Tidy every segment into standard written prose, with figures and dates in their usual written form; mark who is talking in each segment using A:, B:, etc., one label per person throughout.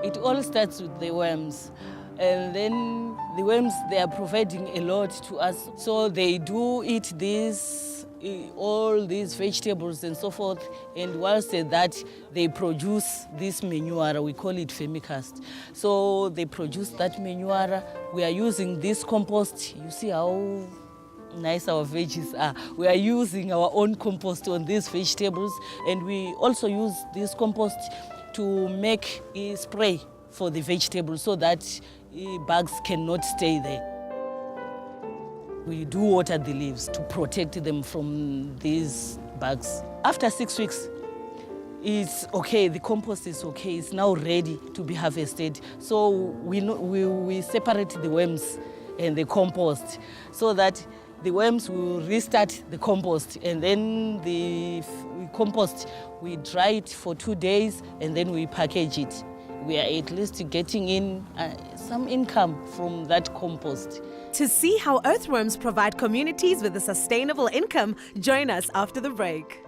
A: It all starts with the worms. And then the worms, they are providing a lot to us. So they do eat all these vegetables and so forth. And whilst that, they produce this manure, we call it vermicast. So they produce that manure. We are using this compost. You see how nice our veggies are. We are using our own compost on these vegetables. And we also use this compost to make a spray for the vegetables so that bugs cannot stay there. We do water the leaves to protect them from these bugs. After 6 weeks, it's okay, the compost is okay, it's now ready to be harvested. So we separate the worms and the compost so that the worms will restart the compost, and then the compost, we dry it for 2 days and then we package it. We are at least getting in some income from that compost.
B: To see how earthworms provide communities with a sustainable income, join us after the break.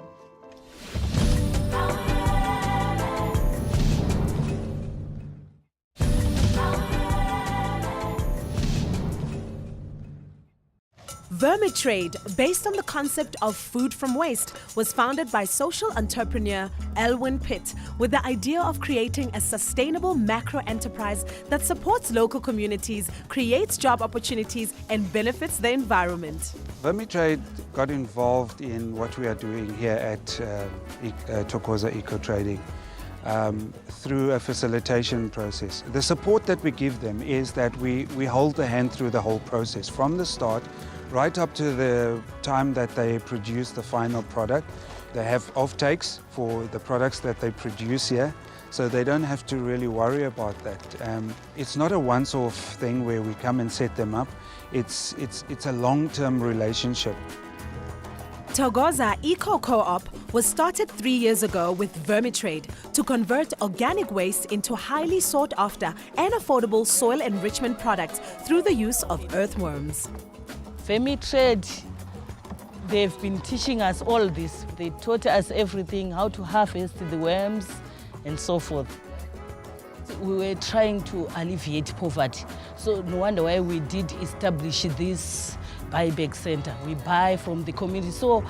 B: Vermitrade, based on the concept of food from waste, was founded by social entrepreneur Elwin Pitt with the idea of creating a sustainable macro enterprise that supports local communities, creates job opportunities, and benefits the environment.
C: Vermitrade got involved in what we are doing here at Thokoza Eco Trading through a facilitation process. The support that we give them is that we hold the hand through the whole process from the start right up to the time that they produce the final product. They have off-takes for the products that they produce here, so they don't have to really worry about that. It's not a once-off thing where we come and set them up. It's a long-term relationship.
B: Thokoza Eco Co-op was started 3 years ago with Vermitrade to convert organic waste into highly sought-after and affordable soil enrichment products through the use of earthworms.
A: Vermitrade, they've been teaching us all this. They taught us everything, how to harvest the worms and so forth. We were trying to alleviate poverty. So no wonder why we did establish this buyback center. We buy from the community. So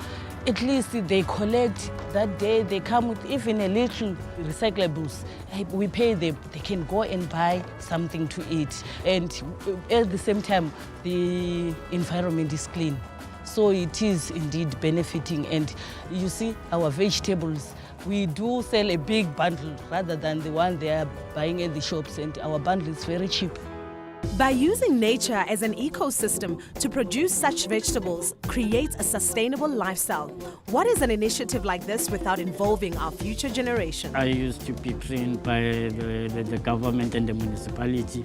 A: at least they collect that day, they come with even a little recyclables. We pay them, they can go and buy something to eat. And at the same time, the environment is clean. So it is indeed benefiting. And you see, our vegetables, we do sell a big bundle rather than the one they are buying at the shops, and our bundle is very cheap.
B: By using nature as an ecosystem to produce such vegetables creates a sustainable lifestyle. What is an initiative like this without involving our future generation?
D: I used to be trained by the government and the municipality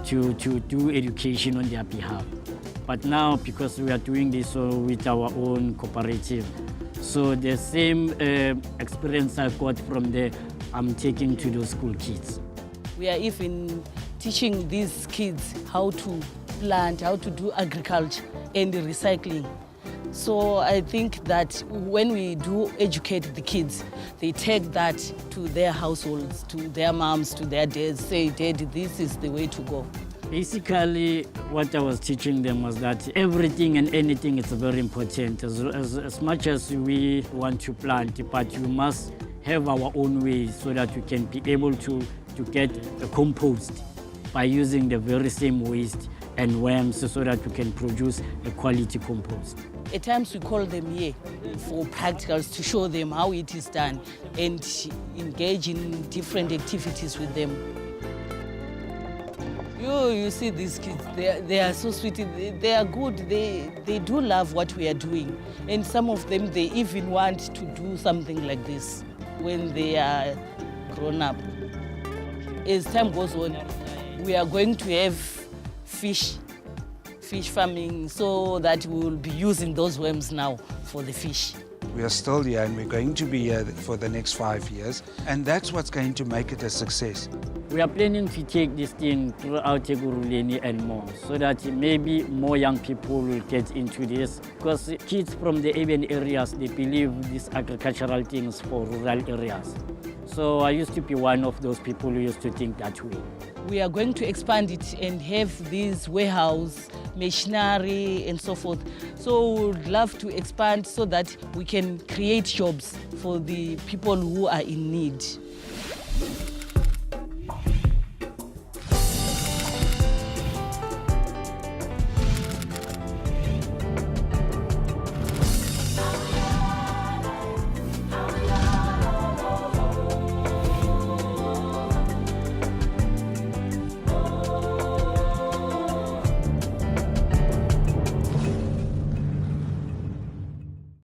D: to do education on their behalf. But now, because we are doing this with our own cooperative, so the same experience I got from there, I'm taking to those school kids.
A: We are even teaching these kids how to plant, how to do agriculture and recycling. So I think that when we do educate the kids, they take that to their households, to their moms, to their dads, say, Dad, this is the way to go.
D: Basically, what I was teaching them was that everything and anything is very important. As much as we want to plant, but we must have our own ways so that we can be able to get a compost by using the very same waste and worms so that we can produce a quality compost.
A: At times we call them here for practicals to show them how it is done and engage in different activities with them. You see these kids, they are so sweet, they are good, they do love what we are doing. And some of them, they even want to do something like this when they are grown up. As time goes on, we are going to have fish farming so that we will be using those worms now for the fish.
C: We are still here and we're going to be here for the next 5 years, and that's what's going to make it a success.
D: We are planning to take this thing throughout Ekurhuleni and more, so that maybe more young people will get into this. Because kids from the urban areas, they believe these agricultural things for rural areas. So I used to be one of those people who used to think that way.
A: We are going to expand it and have this warehouse, machinery and so forth. So we would love to expand so that we can create jobs for the people who are in need.